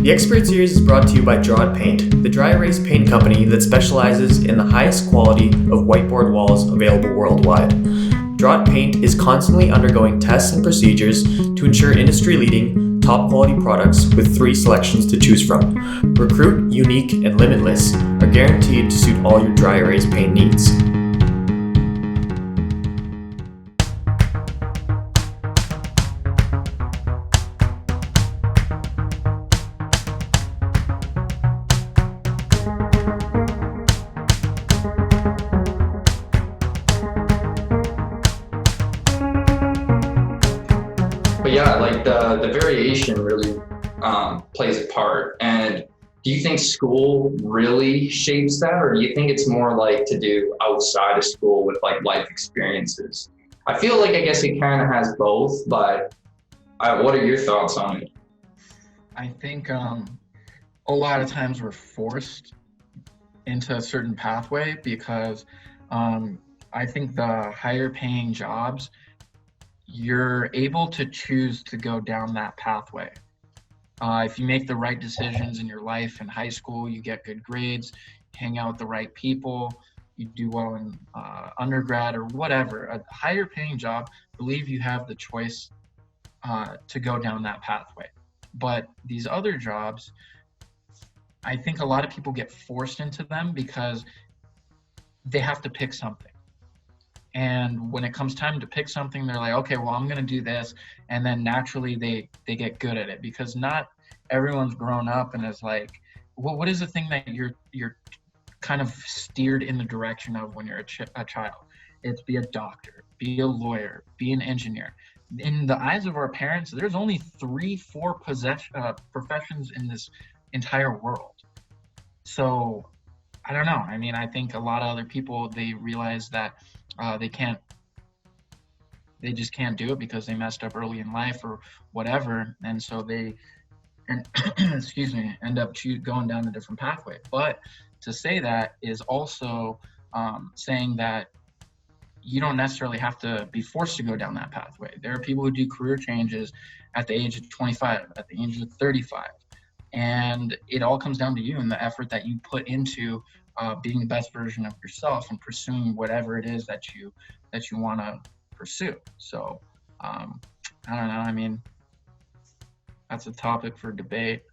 The Expert Series is brought to you by Draw It Paint, the dry erase paint company that specializes in the highest quality of whiteboard walls available worldwide. Draw It Paint is constantly undergoing tests and procedures to ensure industry-leading, top-quality products with 3 selections to choose from. Recruit, Unique, and Limitless are guaranteed to suit all your dry erase paint needs. But yeah, like the variation really plays a part. And do you think school really shapes that, or do you think it's more like to do outside of school with like life experiences? I feel like I guess it kind of has both, but what are your thoughts on it? I think a lot of times we're forced into a certain pathway because I think the higher paying jobs, you're able to choose to go down that pathway. If you make the right decisions in your life in high school, you get good grades, hang out with the right people, you do well in undergrad or whatever, a higher paying job, believe you have the choice to go down that pathway. But these other jobs, I think a lot of people get forced into them because they have to pick something. And when it comes time to pick something, they're like, okay, well, I'm going to do this. And then naturally they get good at it because not everyone's grown up and is like, well, what is the thing that you're kind of steered in the direction of when you're a child? It's be a doctor, be a lawyer, be an engineer. In the eyes of our parents, there's only 3-4 professions in this entire world. So I don't know. I mean, I think a lot of other people, they realize that they just can't do it because they messed up early in life or whatever, and so they end up going down a different pathway. But to say that is also saying that you don't necessarily have to be forced to go down that pathway. There are people who do career changes at the age of 25, at the age of 35, and it all comes down to you and the effort that you put into being the best version of yourself and pursuing whatever it is that you want to pursue. So I don't know. I mean, that's a topic for debate.